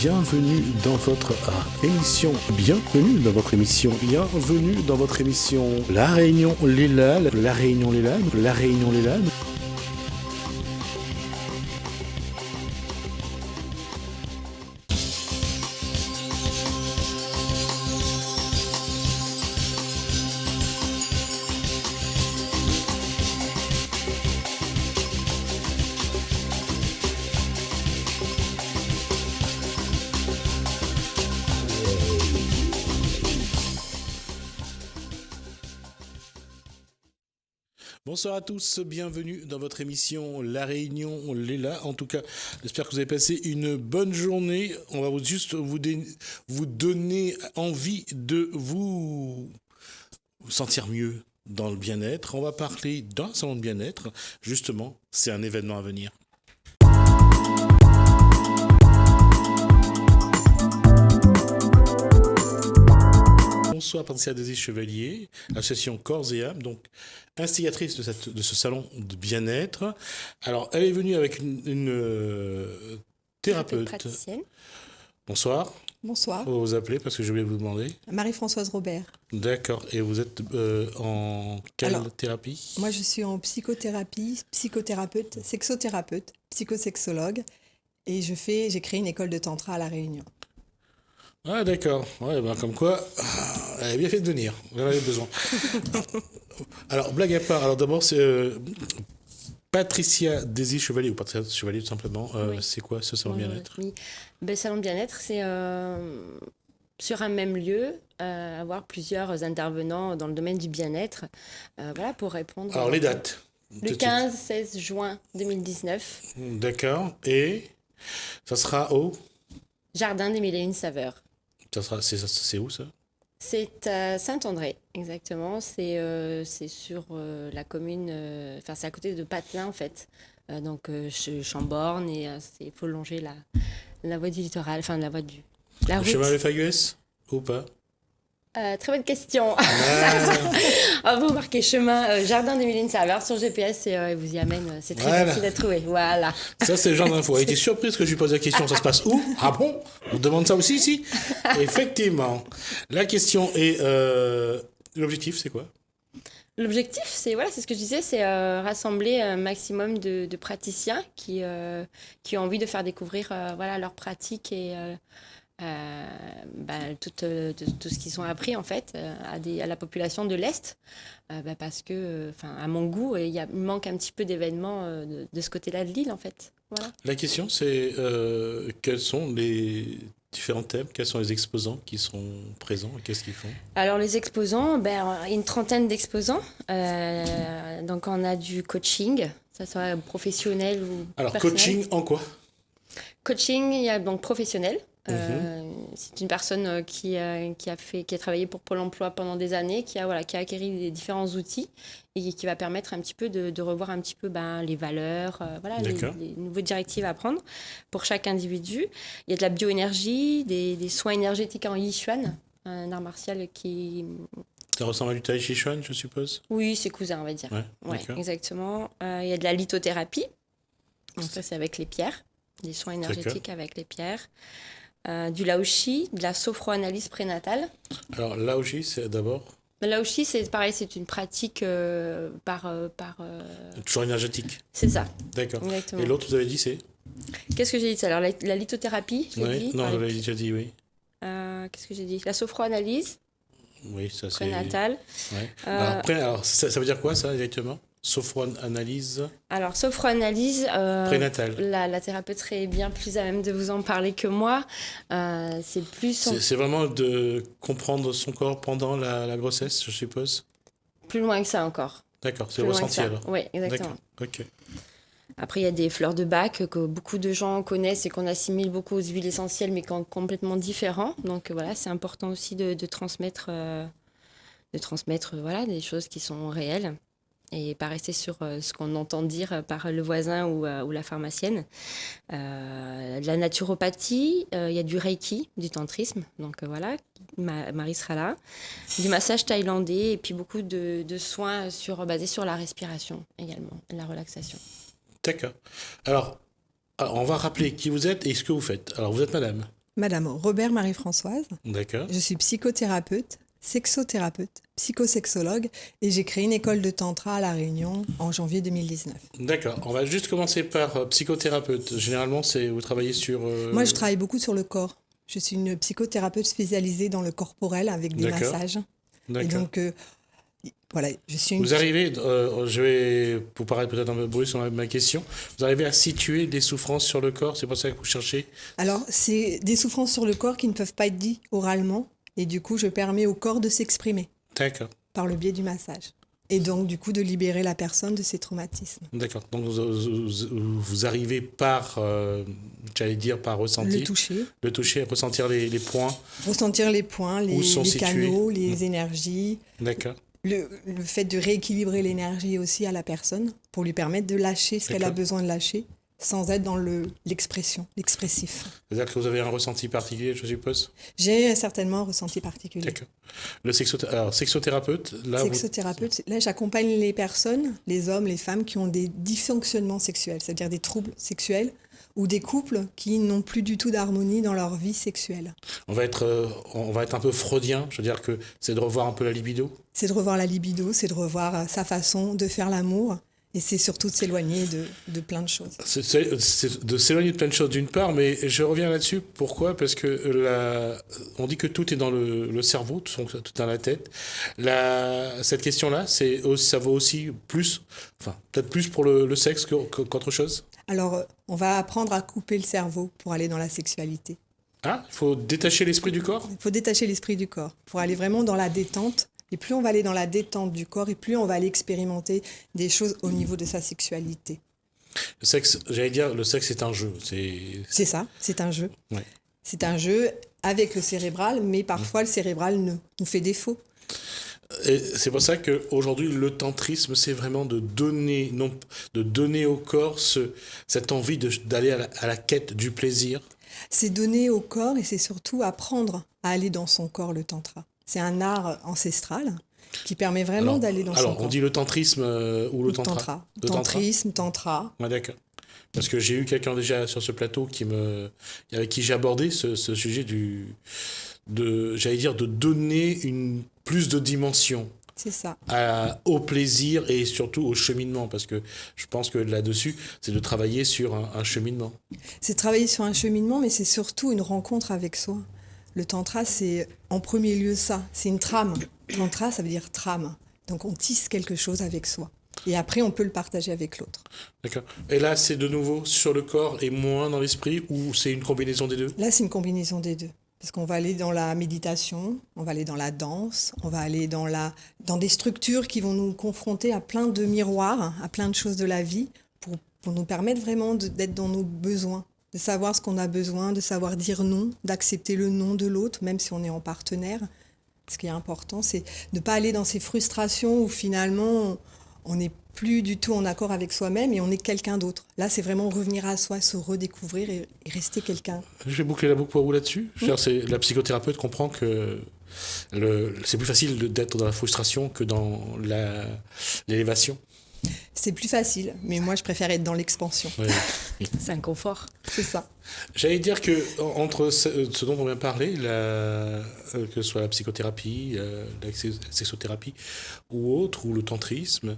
bienvenue dans votre émission, bienvenue dans votre émission, bienvenue dans votre émission La Réunion les Lannes, La Réunion les Lannes, La Réunion les Lannes. Bonsoir à tous, bienvenue dans votre émission La Réunion Léla. En tout cas, j'espère que vous avez passé une bonne journée. On va juste vous donner envie de vous sentir mieux dans le bien-être. On va parler d'un salon de bien-être. Justement, c'est un événement à venir. Bonsoir Patricia Desy-Chevalier, association Corps et Âme, donc instigatrice de ce salon de bien-être. Alors, elle est venue avec une thérapeute. Praticienne. Bonsoir. Bonsoir. On va vous appeler parce que j'ai oublié de vous demander. Marie-Françoise Robert. D'accord. Et vous êtes en quelle thérapie ? Moi, je suis en psychothérapie, psychothérapeute, sexothérapeute, psychosexologue. Et j'ai créé une école de tantra à La Réunion. Ah d'accord, ouais, ben, comme quoi, elle a bien fait de venir, j'en avais besoin. Alors, blague à part, alors d'abord, c'est Patricia Desy-Chevalier, ou Patricia Chevalier tout simplement, oui. C'est quoi ce salon de bien-être ? Oui. Ben, salon de bien-être, c'est sur un même lieu, avoir plusieurs intervenants dans le domaine du bien-être, voilà, pour répondre... Alors, les dates ? Le 15-16 juin 2019. D'accord, et ça sera au ? Jardin des Mille et Une Saveurs. C'est où ça ? C'est à Saint-André, exactement. C'est sur la commune, c'est à côté de Patelin en fait. Donc Chambord et il faut longer la voie du littoral, enfin la voie du la route. Chemin de Faguès ou pas ? Très bonne question. Vous marquez chemin Jardin des Mille et Une Saveurs sur GPS et vous y amène. C'est très facile à trouver. Voilà. Ça, c'est le genre d'info. Elle était surprise que je lui pose la question. Ça se passe où ? Ah bon ? On demande ça aussi ici ? Effectivement. La question est... l'objectif, c'est quoi ? L'objectif, c'est ce que je disais, c'est rassembler un maximum de praticiens qui ont envie de faire découvrir leurs pratiques et... tout ce qu'ils ont appris en fait à la population de l'Est parce que à mon goût il manque un petit peu d'événements de ce côté-là de l'île en fait. Voilà. La question c'est quels sont les différents thèmes, quels sont les exposants qui sont présents et qu'est-ce qu'ils font ? Alors les exposants, une trentaine d'exposants, donc on a du coaching, ça soit professionnel ou alors personnel. Coaching en quoi ? Coaching, il y a donc professionnel. C'est une personne qui a travaillé pour Pôle emploi pendant des années, qui a acquéri des différents outils et qui va permettre un petit peu de revoir un petit peu les valeurs, les nouvelles directives à prendre pour chaque individu. Il y a de la bioénergie, des soins énergétiques en Yichuan, un art martial qui... Ça ressemble à du Tai Chi Chuan, je suppose ? Oui, c'est cousin, on va dire. Ouais, exactement. Il y a de la lithothérapie, donc ça c'est avec les pierres, des soins énergétiques avec les pierres. Du laoshi, de la sophroanalyse prénatale. Alors, laoshi, c'est d'abord ? Laoshi, c'est pareil, c'est une pratique toujours énergétique. C'est ça. D'accord. Exactement. Et l'autre, vous avez dit, c'est ? Qu'est-ce que j'ai dit ? Alors, la lithothérapie, je l'ai dit. Non, vous l'avez déjà dit, oui. Qu'est-ce que j'ai dit ? La sophroanalyse. Oui, ça c'est... Prénatale. Ouais. Alors, ça veut dire quoi, ça, exactement ? Sophroanalyse. Alors, sophroanalyse, prénatale. La thérapeute serait bien plus à même de vous en parler que moi. C'est plus... C'est vraiment de comprendre son corps pendant la grossesse, je suppose ? Plus loin que ça encore. D'accord, c'est le ressenti alors. Oui, exactement. D'accord, ok. Après, il y a des fleurs de bac que beaucoup de gens connaissent et qu'on assimile beaucoup aux huiles essentielles, mais qui sont complètement différents. Donc voilà, c'est important aussi de transmettre, des choses qui sont réelles. Et pas rester sur ce qu'on entend dire par le voisin ou la pharmacienne. De la naturopathie, il y a du reiki, du tantrisme, donc Marie sera là. Du massage thaïlandais et puis beaucoup de soins basés sur la respiration également, la relaxation. D'accord. Alors, on va rappeler qui vous êtes et ce que vous faites. Alors, vous êtes madame ? Madame Robert Marie-Françoise. D'accord. Je suis psychothérapeute, sexothérapeute, psychosexologue et j'ai créé une école de tantra à La Réunion en janvier 2019. D'accord. On va juste commencer par psychothérapeute. Généralement, vous travaillez sur... Moi, je travaille beaucoup sur le corps. Je suis une psychothérapeute spécialisée dans le corporel avec des D'accord. massages. Et D'accord. donc, voilà, je suis une... Vous arrivez, je vais vous paraître peut-être un peu brusque sur ma question, vous arrivez à situer des souffrances sur le corps, c'est pour ça que vous cherchez? Alors, c'est des souffrances sur le corps qui ne peuvent pas être dites oralement. Et du coup, je permets au corps de s'exprimer D'accord. par le biais du massage. Et donc, du coup, de libérer la personne de ses traumatismes. D'accord. Donc vous arrivez par, j'allais dire, par ressenti. Le toucher, ressentir les points. Ressentir les points, les canaux, les énergies. D'accord. Le fait de rééquilibrer l'énergie aussi à la personne pour lui permettre de lâcher ce qu'elle a besoin de lâcher sans être dans l'expression, l'expressif. C'est-à-dire que vous avez un ressenti particulier, je suppose? J'ai certainement un ressenti particulier. D'accord. Sexothérapeute, là... Là, j'accompagne les personnes, les hommes, les femmes qui ont des dysfonctionnements sexuels, c'est-à-dire des troubles sexuels ou des couples qui n'ont plus du tout d'harmonie dans leur vie sexuelle. On va être un peu freudien, je veux dire que c'est de revoir un peu la libido. C'est de revoir la libido, c'est de revoir sa façon de faire l'amour. Et c'est surtout de s'éloigner de plein de choses. C'est de s'éloigner de plein de choses d'une part, mais je reviens là-dessus. Pourquoi? Parce que on dit que tout est dans le cerveau, tout est dans la tête. Cette question-là, ça vaut aussi plus, enfin peut-être plus pour le sexe qu'autre chose. Alors, on va apprendre à couper le cerveau pour aller dans la sexualité. Ah, il faut détacher l'esprit du corps? Il faut détacher l'esprit du corps pour aller vraiment dans la détente. Et plus on va aller dans la détente du corps, et plus on va aller expérimenter des choses au niveau de sa sexualité. Le sexe, j'allais dire, le sexe est un jeu. C'est ça, c'est un jeu. Ouais. C'est un jeu avec le cérébral, mais parfois le cérebral nous fait défaut. Et c'est pour ça qu'aujourd'hui, le tantrisme, c'est vraiment de donner au corps cette envie d'aller à la quête du plaisir. C'est donner au corps et c'est surtout apprendre à aller dans son corps, le tantra. C'est un art ancestral qui permet vraiment d'aller dans son corps. Alors, on dit le tantrisme ou le tantra? Le tantrisme, tantra. Ouais, d'accord. Parce que j'ai eu quelqu'un déjà sur ce plateau avec qui j'ai abordé ce sujet j'allais dire, de donner plus de dimension. C'est ça. Au plaisir et surtout au cheminement, parce que je pense que là-dessus, c'est de travailler sur un cheminement. C'est travailler sur un cheminement, mais c'est surtout une rencontre avec soi. Le tantra, c'est en premier lieu ça, c'est une trame. Tantra, ça veut dire trame. Donc on tisse quelque chose avec soi. Et après, on peut le partager avec l'autre. D'accord. Et là, c'est de nouveau sur le corps et moins dans l'esprit, ou c'est une combinaison des deux? Là, c'est une combinaison des deux. Parce qu'on va aller dans la méditation, on va aller dans la danse, on va aller dans des structures qui vont nous confronter à plein de miroirs, à plein de choses de la vie, pour nous permettre vraiment d'être dans nos besoins, de savoir ce qu'on a besoin, de savoir dire non, d'accepter le non de l'autre, même si on est en partenaire. Ce qui est important, c'est de ne pas aller dans ces frustrations où finalement on n'est plus du tout en accord avec soi-même et on est quelqu'un d'autre. Là, c'est vraiment revenir à soi, se redécouvrir et rester quelqu'un. Je vais boucler la boucle pour vous là-dessus. La psychothérapeute comprend que c'est plus facile d'être dans la frustration que dans l'élévation. C'est plus facile, mais moi je préfère être dans l'expansion. Oui. C'est un confort. C'est ça. J'allais dire que entre ce dont on vient de parler, que ce soit la psychothérapie, la sexothérapie ou autre, ou le tantrisme,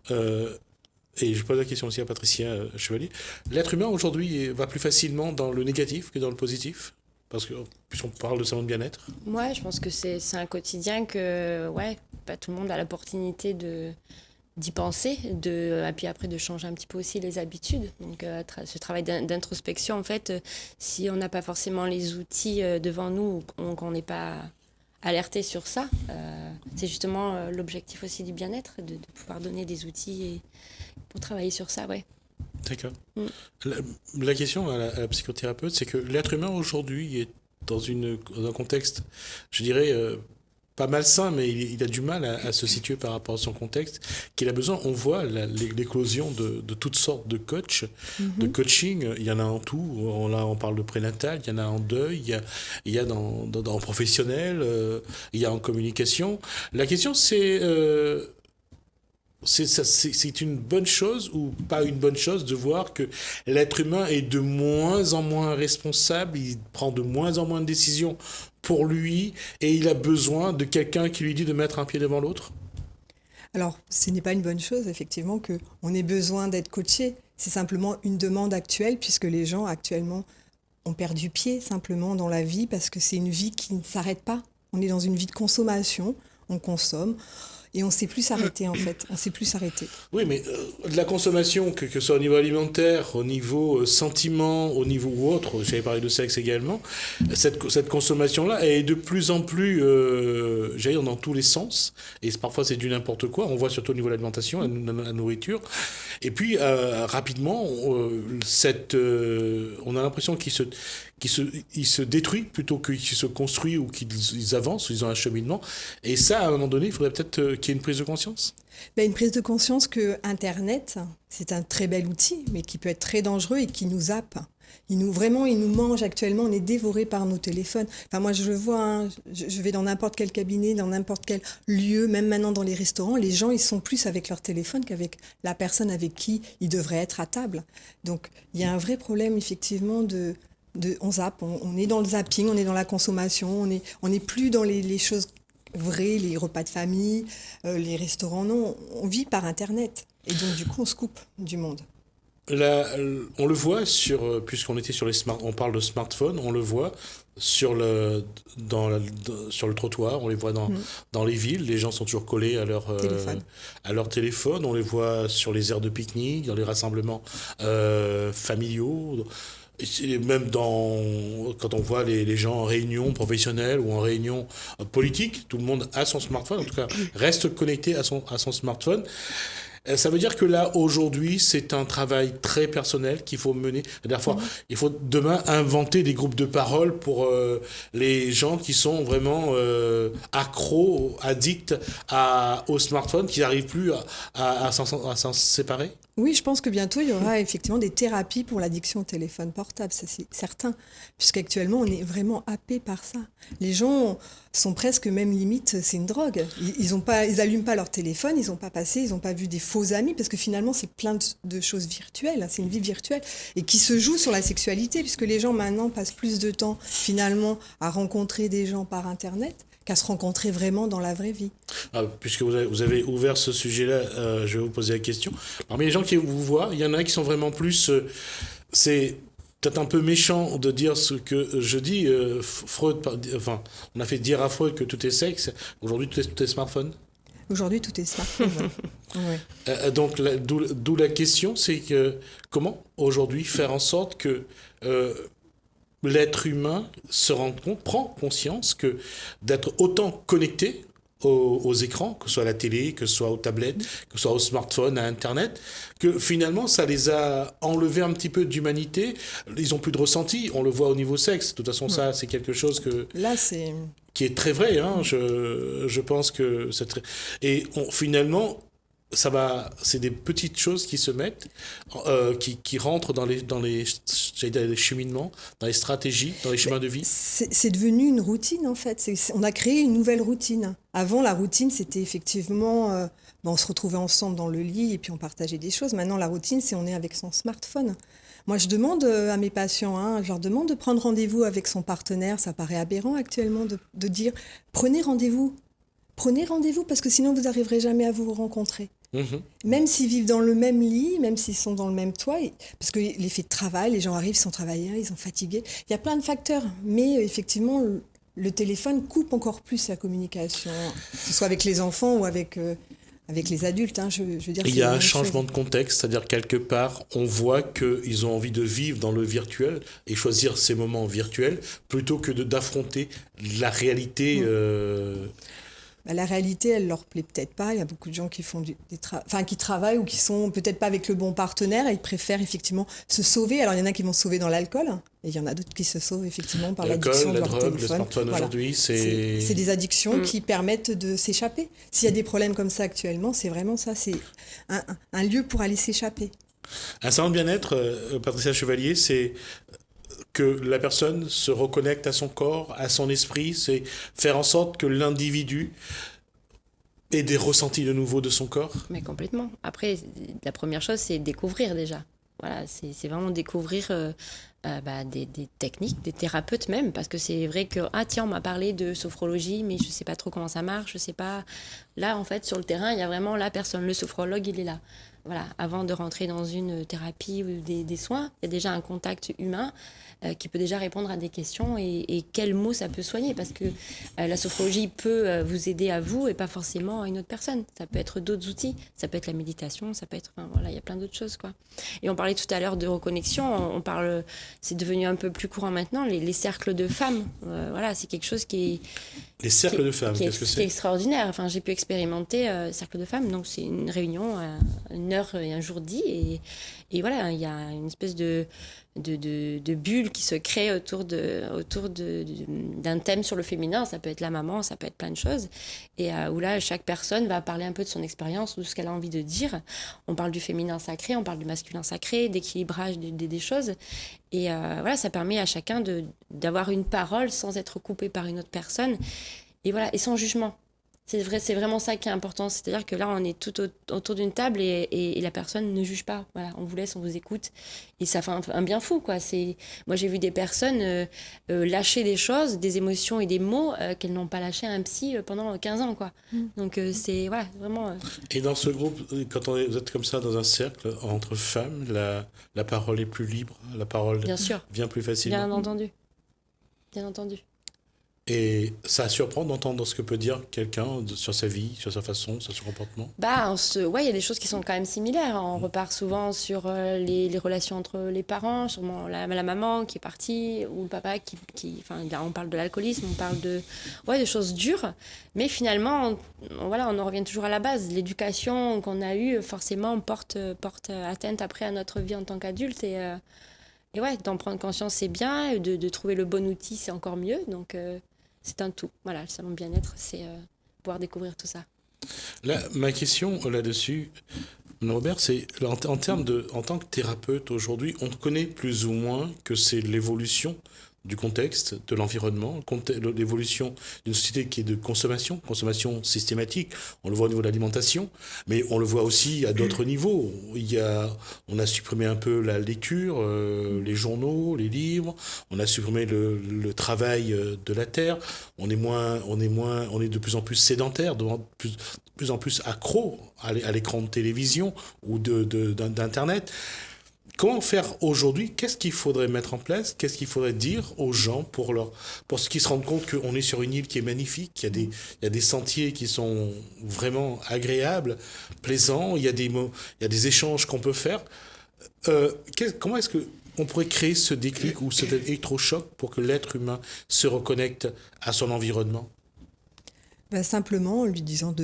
et je pose la question aussi à Patricia Chevalier, l'être humain aujourd'hui va plus facilement dans le négatif que dans le positif? Parce que, puisqu'on parle de salon de bien-être. Ouais, je pense que c'est un quotidien que pas tout le monde a l'opportunité d'y penser, et puis après de changer un petit peu aussi les habitudes. Donc ce travail d'introspection, en fait, si on n'a pas forcément les outils devant nous, qu'on n'est pas alerté sur ça, c'est justement l'objectif aussi du bien-être, de pouvoir donner des outils pour travailler sur ça, ouais. D'accord. La question à la psychothérapeute, c'est que l'être humain aujourd'hui est dans un contexte, je dirais, pas malsain, mais il a du mal à se situer par rapport à son contexte, qu'il a besoin. On voit l'éclosion de toutes sortes de coachs, de coaching. Il y en a en tout. Là, on parle de prénatal, il y en a en deuil, il y a dans professionnel, il y a en communication. La question, c'est c'est une bonne chose ou pas une bonne chose de voir que l'être humain est de moins en moins responsable, il prend de moins en moins de décisions pour lui et il a besoin de quelqu'un qui lui dit de mettre un pied devant l'autre? Alors, ce n'est pas une bonne chose, effectivement, qu'on ait besoin d'être coaché. C'est simplement une demande actuelle, puisque les gens, actuellement, ont perdu pied, simplement, dans la vie, parce que c'est une vie qui ne s'arrête pas. On est dans une vie de consommation, on consomme, et on ne sait plus s'arrêter, en fait. On ne sait plus s'arrêter. Oui, mais de la consommation, que ce soit au niveau alimentaire, au niveau sentiment, au niveau ou autre, j'avais parlé de sexe également, cette consommation-là, elle est de plus en plus, j'allais dire, dans tous les sens, et parfois c'est du n'importe quoi, on voit surtout au niveau de l'alimentation, la nourriture, et puis rapidement, on a l'impression il se détruit plutôt qu'il se construit ou qu'ils avancent, ils ont un cheminement, et ça, à un moment donné, il faudrait peut-être qu'il y ait une prise de conscience. Ben, une prise de conscience que Internet, c'est un très bel outil, mais qui peut être très dangereux et qui nous happe. Il nous mange actuellement, on est dévoré par nos téléphones. Enfin, moi, je le vois, hein, je vais dans n'importe quel cabinet, dans n'importe quel lieu, même maintenant dans les restaurants, les gens, ils sont plus avec leur téléphone qu'avec la personne avec qui ils devraient être à table. Donc, il y a un vrai problème, effectivement, on zappe, on est dans le zapping, on est dans la consommation, on n'est plus dans les choses vraies, les repas de famille, les restaurants, non, on vit par Internet. Et donc, du coup, on se coupe du monde. Là, on le voit puisqu'on était sur on parle de smartphone, on le voit sur le trottoir, on les voit dans les villes, les gens sont toujours collés à leur téléphone, on les voit sur les aires de pique-nique, dans les rassemblements familiaux. Et même quand on voit les gens en réunion professionnelle ou en réunion politique, tout le monde a son smartphone, en tout cas reste connecté à son smartphone. Ça veut dire que là, aujourd'hui, c'est un travail très personnel qu'il faut mener. C'est-à-dire il faut demain inventer des groupes de parole pour les gens qui sont vraiment accros, addicts au smartphone, qui n'arrivent plus à s'en séparer. Oui, je pense que bientôt, il y aura effectivement des thérapies pour l'addiction au téléphone portable, ça c'est certain, puisqu'actuellement, on est vraiment happé par ça. Les gens sont presque même limite, c'est une drogue. Ils allument pas leur téléphone, ils n'ont pas vu des faux amis, parce que finalement, c'est plein de choses virtuelles, hein, c'est une vie virtuelle, et qui se joue sur la sexualité, puisque les gens maintenant passent plus de temps finalement à rencontrer des gens par Internet qu'à se rencontrer vraiment dans la vraie vie. Puisque vous avez ouvert ce sujet-là, je vais vous poser la question. Parmi les gens qui vous voient, il y en a qui sont vraiment plus... c'est peut-être un peu méchant de dire ce que je dis. Freud, on a fait dire à Freud que tout est sexe. Aujourd'hui, tout est smartphone. Aujourd'hui, tout est smartphone. Ouais. Donc, d'où la question, c'est que comment aujourd'hui faire en sorte que... l'être humain prend conscience que d'être autant connecté aux écrans, que ce soit à la télé, que ce soit aux tablettes, que ce soit au smartphone, à Internet, que finalement ça les a enlevés un petit peu d'humanité. Ils n'ont plus de ressenti, on le voit au niveau sexe. De toute façon, ça, c'est quelque chose qui est très vrai. Hein. Je pense que c'est très... Et finalement... c'est des petites choses qui se mettent, qui rentrent dans les cheminements, dans les stratégies, dans les chemins de vie. C'est devenu une routine en fait. On a créé une nouvelle routine. Avant, la routine, c'était effectivement, on se retrouvait ensemble dans le lit et puis on partageait des choses. Maintenant, la routine, c'est on est avec son smartphone. Moi, je demande à mes patients, je leur demande de prendre rendez-vous avec son partenaire. Ça paraît aberrant actuellement de dire prenez rendez-vous. Prenez rendez-vous parce que sinon vous n'arriverez jamais à vous rencontrer. Même s'ils vivent dans le même lit, même s'ils sont dans le même toit, parce que l'effet de travail, les gens arrivent, ils sont travailleurs, ils sont fatigués. Il y a plein de facteurs, mais effectivement, le téléphone coupe encore plus la communication, que ce soit avec les enfants ou avec les adultes. Je veux dire, il y a un changement de contexte, c'est-à-dire quelque part, on voit qu'ils ont envie de vivre dans le virtuel et choisir ces moments virtuels plutôt que d'affronter la réalité. La réalité, elle leur plaît peut-être pas. Il y a beaucoup de gens qui font qui travaillent ou qui sont peut-être pas avec le bon partenaire et ils préfèrent effectivement se sauver. Alors il y en a qui vont se sauver dans l'alcool et il y en a d'autres qui se sauvent effectivement par l'addiction de leur téléphone. Le smartphone aujourd'hui, c'est des addictions qui permettent de s'échapper. S'il y a des problèmes comme ça actuellement, c'est vraiment ça. C'est un lieu pour aller s'échapper. Un salon de bien-être, Patricia Chevalier, c'est que la personne se reconnecte à son corps, à son esprit, c'est faire en sorte que l'individu Et des ressentis de nouveau de son corps? Mais complètement. Après, la première chose, c'est découvrir déjà. Voilà, c'est vraiment découvrir des techniques, des thérapeutes même, parce que c'est vrai que, ah tiens, on m'a parlé de sophrologie, mais je sais pas trop comment ça marche, je sais pas. Là, en fait, sur le terrain, il y a vraiment la personne, le sophrologue, il est là. Voilà, avant de rentrer dans une thérapie ou des soins, il y a déjà un contact humain qui peut déjà répondre à des questions et quels mots ça peut soigner, parce que la sophrologie peut vous aider à vous et pas forcément à une autre personne. Ça peut être d'autres outils, ça peut être la méditation, ça peut être, enfin, voilà, il y a plein d'autres choses, quoi. Et on parlait tout à l'heure de reconnexion, on parle, c'est devenu un peu plus courant maintenant, les cercles de femmes. Voilà, c'est quelque chose qui est... Les cercles de femmes, qu'est-ce que qui est c'est? extraordinaire. Enfin, j'ai pu expérimenter cercle de femmes, donc c'est une réunion à une heure et un jour dit, et voilà, il y a une espèce de bulle qui se crée autour d'un thème sur le féminin. Ça peut être la maman, ça peut être plein de choses, et où là, chaque personne va parler un peu de son expérience ou de ce qu'elle a envie de dire. On parle du féminin sacré, on parle du masculin sacré, d'équilibrage des choses, et voilà, ça permet à chacun d'avoir une parole sans être coupé par une autre personne, et voilà, et sans jugement. C'est vrai, c'est vraiment ça qui est important. C'est-à-dire que là, on est tout autour d'une table et la personne ne juge pas. Voilà, on vous laisse, on vous écoute. Et ça fait un bien fou, quoi. Moi, j'ai vu des personnes lâcher des choses, des émotions et des mots qu'elles n'ont pas lâché à un psy pendant 15 ans, quoi. Donc, c'est voilà, vraiment... Et dans ce groupe, quand vous êtes comme ça dans un cercle entre femmes, la parole est plus libre, la parole Bien sûr. vient plus facilement. Bien entendu. Bien entendu. Et ça surprend d'entendre ce que peut dire quelqu'un sur sa vie, sur sa façon, sur son comportement. Ouais, il y a des choses qui sont quand même similaires. On repart souvent sur les relations entre les parents, sûrement la maman qui est partie, ou le papa enfin, là, on parle de l'alcoolisme, on parle de choses dures. Mais finalement, voilà, on en revient toujours à la base. L'éducation qu'on a eue, forcément, porte atteinte après à notre vie en tant qu'adulte. Et ouais, d'en prendre conscience, c'est bien. De trouver le bon outil, c'est encore mieux. Donc, c'est un tout. Voilà, le salon bien-être, c'est pouvoir découvrir tout ça. Là, ma question là-dessus, Robert, c'est en tant que thérapeute aujourd'hui, on connaît plus ou moins que c'est l'évolution du contexte, de l'environnement, l'évolution d'une société qui est de consommation systématique. On le voit au niveau de l'alimentation, mais on le voit aussi à d'autres niveaux. On a supprimé un peu la lecture, les journaux, les livres. On a supprimé le travail de la terre. On est de plus en plus sédentaire, de plus en plus accro à l'écran de télévision ou d'internet. Comment faire aujourd'hui? Qu'est-ce qu'il faudrait mettre en place? Qu'est-ce qu'il faudrait dire aux gens pour qu'ils se rendent compte qu'on est sur une île qui est magnifique, qu'il y a des sentiers qui sont vraiment agréables, plaisants, il y a des échanges qu'on peut faire. Comment est-ce qu'on pourrait créer ce déclic ou cet électrochoc pour que l'être humain se reconnecte à son environnement? Simplement en lui disant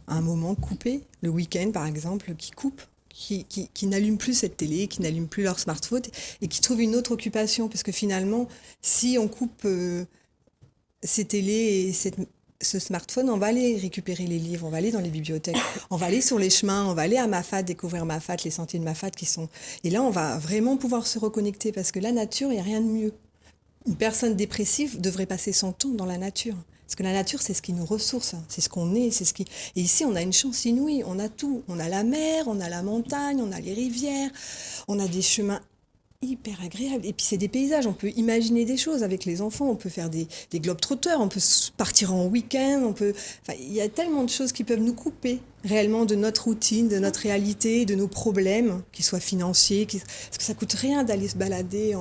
à un moment couper, le week-end par exemple, qui coupe. Qui n'allument plus cette télé, qui n'allument plus leur smartphone et qui trouvent une autre occupation. Parce que finalement, si on coupe ces télés et ce smartphone, on va aller récupérer les livres, on va aller dans les bibliothèques, on va aller sur les chemins, on va aller à Mafate, découvrir Mafate, les sentiers de Mafate qui sont... Et là, on va vraiment pouvoir se reconnecter parce que la nature, il n'y a rien de mieux. Une personne dépressive devrait passer son temps dans la nature. Parce que la nature, c'est ce qui nous ressource, c'est ce qu'on est, c'est ce qui... Et ici, on a une chance inouïe, on a tout. On a la mer, on a la montagne, on a les rivières, on a des chemins hyper agréables. Et puis, c'est des paysages, on peut imaginer des choses avec les enfants, on peut faire des globetrotters, on peut partir en week-end, Enfin, il y a tellement de choses qui peuvent nous couper réellement de notre routine, de notre réalité, de nos problèmes, qu'ils soient financiers, parce que ça coûte rien d'aller se balader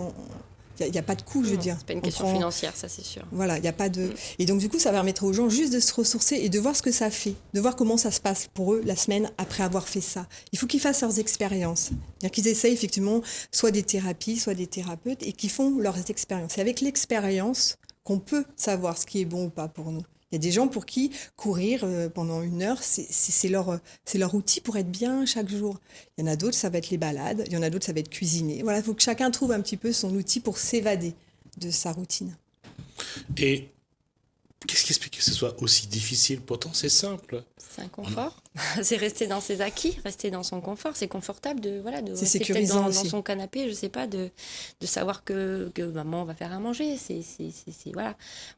il n'y a pas de coût, je veux dire. C'est pas une question financière, ça c'est sûr. Voilà, il n'y a pas de... Et donc du coup, ça permettrait aux gens juste de se ressourcer et de voir ce que ça fait, de voir comment ça se passe pour eux la semaine après avoir fait ça. Il faut qu'ils fassent leurs expériences. C'est-à-dire qu'ils essayent effectivement soit des thérapies, soit des thérapeutes et qu'ils font leurs expériences. C'est avec l'expérience qu'on peut savoir ce qui est bon ou pas pour nous. Il y a des gens pour qui courir pendant 1 heure, c'est leur outil pour être bien chaque jour. Il y en a d'autres, ça va être les balades. Il y en a d'autres, ça va être cuisiner. Voilà, il faut que chacun trouve un petit peu son outil pour s'évader de sa routine. Et Qu'est-ce qui explique que ce soit aussi difficile? Pourtant, c'est simple. C'est un confort. C'est rester dans ses acquis, rester dans son confort. C'est confortable de C'est rester sécurisant peut-être dans aussi. son canapé, je sais pas, de savoir que maman va faire à manger.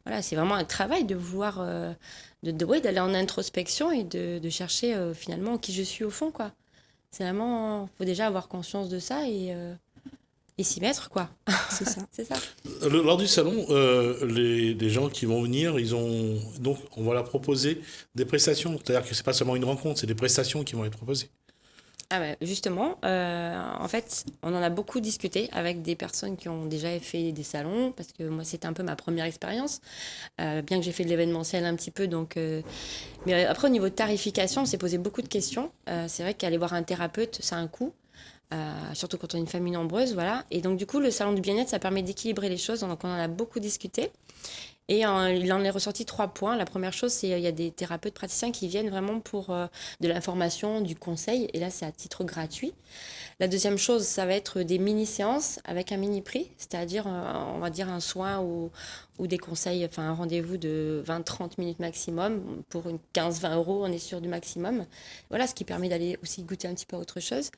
Voilà, c'est vraiment un travail de vouloir, d'aller en introspection et de chercher finalement qui je suis au fond, quoi. C'est vraiment, faut déjà avoir conscience de ça et s'y mettre, quoi. C'est ça. C'est ça. Lors du salon, les gens qui vont venir, donc on va leur proposer des prestations. C'est-à-dire que c'est pas seulement une rencontre, c'est des prestations qui vont être proposées. Ah ouais, justement, en fait, on en a beaucoup discuté avec des personnes qui ont déjà fait des salons, parce que moi, c'était un peu ma première expérience, bien que j'ai fait de l'événementiel un petit peu. Mais après, au niveau de tarification, on s'est posé beaucoup de questions. C'est vrai qu'aller voir un thérapeute, ça a un coût. Surtout quand on est une famille nombreuse, voilà. Et donc, du coup, le salon du bien-être, ça permet d'équilibrer les choses. Donc, on en a beaucoup discuté. Et il en est ressorti 3 points. La première chose, c'est qu'il y a des thérapeutes praticiens qui viennent vraiment pour de l'information, du conseil. Et là, c'est à titre gratuit. La deuxième chose, ça va être des mini-séances avec un mini-prix, c'est-à-dire, on va dire, un soin ou des conseils, enfin un rendez-vous de 20-30 minutes maximum. Pour une 15-20 euros, on est sur du maximum. Voilà, ce qui permet d'aller aussi goûter un petit peu à autre chose.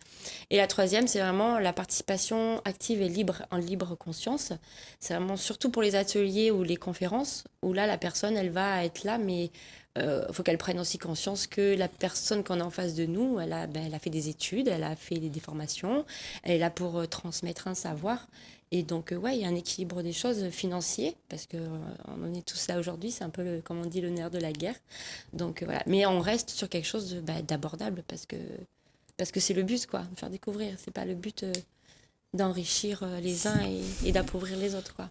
Et la troisième, c'est vraiment la participation active et libre, en libre conscience. C'est vraiment surtout pour les ateliers ou les conférences, où là, la personne, elle va être là, mais faut qu'elle prenne aussi conscience que la personne qu'on a en face de nous, elle a fait des études, elle a fait des formations, elle est là pour transmettre un savoir. Et donc, ouais, il y a un équilibre des choses financier, parce on en est tous là aujourd'hui, c'est un peu, comme on dit, le nerf de la guerre. Donc, voilà. Mais on reste sur quelque chose d'abordable, parce que c'est le but, quoi, de faire découvrir. C'est pas le but d'enrichir les uns et d'appauvrir les autres, quoi.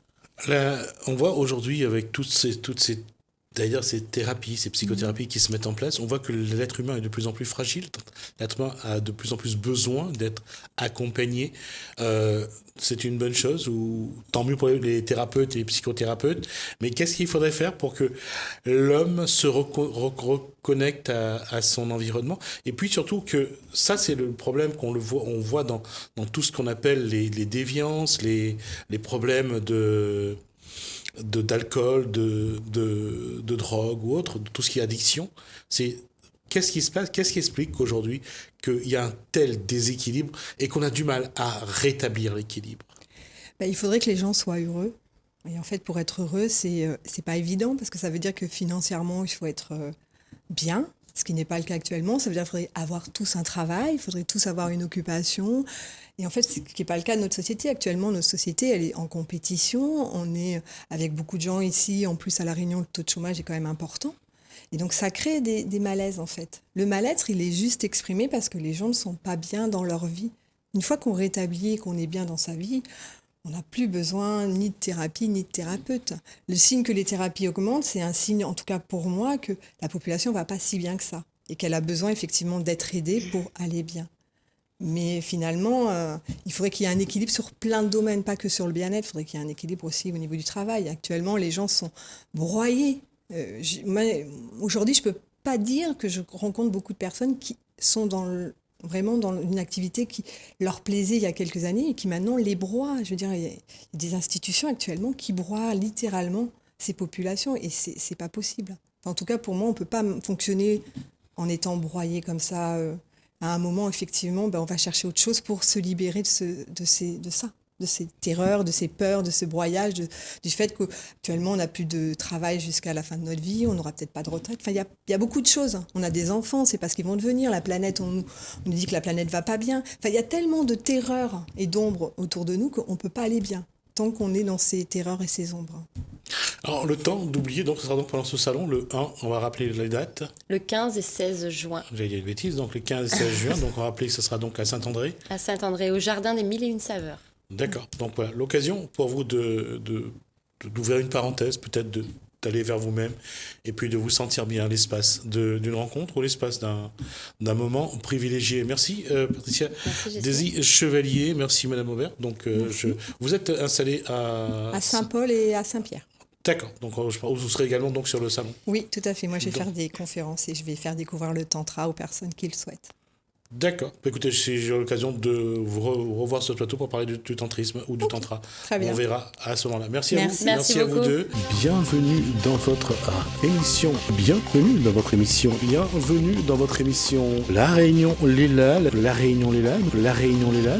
Là, on voit aujourd'hui avec toutes ces d'ailleurs, ces thérapies, ces psychothérapies qui se mettent en place, on voit que l'être humain est de plus en plus fragile. L'être humain a de plus en plus besoin d'être accompagné. C'est une bonne chose, ou tant mieux pour les thérapeutes et les psychothérapeutes. Mais qu'est-ce qu'il faudrait faire pour que l'homme se reconnecte à son environnement? Et puis surtout que ça, c'est le problème on voit dans tout ce qu'on appelle les déviances, les problèmes d'alcool, de drogue ou autre, de tout ce qui est addiction. C'est qu'est-ce qui se passe, qu'est-ce qui explique qu'aujourd'hui qu'il y a un tel déséquilibre et qu'on a du mal à rétablir l'équilibre? Il faudrait que les gens soient heureux. Et en fait, pour être heureux, c'est pas évident parce que ça veut dire que financièrement, il faut être bien, ce qui n'est pas le cas actuellement. Ça veut dire qu'il faudrait avoir tous un travail, il faudrait tous avoir une occupation. Et en fait, ce qui n'est pas le cas de notre société. Actuellement, notre société, elle est en compétition. On est avec beaucoup de gens ici. En plus, à La Réunion, le taux de chômage est quand même important. Et donc, ça crée des malaises, en fait. Le mal-être, il est juste exprimé parce que les gens ne sont pas bien dans leur vie. Une fois qu'on rétablit, qu'on est bien dans sa vie, on n'a plus besoin ni de thérapie, ni de thérapeute. Le signe que les thérapies augmentent, c'est un signe, en tout cas pour moi, que la population ne va pas si bien que ça. Et qu'elle a besoin, effectivement, d'être aidée pour aller bien. Mais finalement, il faudrait qu'il y ait un équilibre sur plein de domaines, pas que sur le bien-être. Il faudrait qu'il y ait un équilibre aussi au niveau du travail. Actuellement, les gens sont broyés. Aujourd'hui, je ne peux pas dire que je rencontre beaucoup de personnes qui sont vraiment dans une activité qui leur plaisait il y a quelques années et qui maintenant les broie. Je veux dire, il y a des institutions actuellement qui broient littéralement ces populations et c'est pas possible. Enfin, en tout cas, pour moi, on ne peut pas fonctionner en étant broyé comme ça. À un moment, effectivement, on va chercher autre chose pour se libérer de ça, de ces terreurs, de ces peurs, de ce broyage, du fait qu'actuellement, on n'a plus de travail jusqu'à la fin de notre vie, on n'aura peut-être pas de retraite. Enfin, il y a beaucoup de choses. On a des enfants, c'est parce qu'ils vont devenir. La planète, on nous dit que la planète va pas bien. Enfin, il y a tellement de terreurs et d'ombres autour de nous qu'on ne peut pas aller bien tant qu'on est dans ces terreurs et ces ombres. Alors, le temps d'oublier, donc, ce sera donc pendant ce salon, le 1, on va rappeler les dates. Le 15 et 16 juin. J'allais dire une bêtise, donc le 15 et 16 juin, donc on va rappeler que ce sera donc à Saint-André. À Saint-André, au Jardin des Mille et Une Saveurs. D'accord, donc voilà, l'occasion pour vous d'ouvrir une parenthèse, peut-être d'aller vers vous-même, et puis de vous sentir bien à l'espace d'une rencontre ou l'espace d'un moment privilégié. Merci Patricia. Merci, Daisy Chevalier, merci Madame Aubert. Donc, vous êtes installée à Saint-Paul et à Saint-Pierre. D'accord, donc vous serez également donc sur le salon. Oui, tout à fait. Moi, je vais faire des conférences et je vais faire découvrir le tantra aux personnes qui le souhaitent. D'accord. Écoutez, si j'ai l'occasion de vous revoir sur ce plateau pour parler du tantrisme ou du tantra, Très bien. on verra à ce moment-là. Merci à vous. Merci. Merci à vous beaucoup. deux. Bienvenue dans votre émission. Bienvenue dans votre émission. Bienvenue dans votre émission. La Réunion Léla. La Réunion Léla. La Réunion Léla.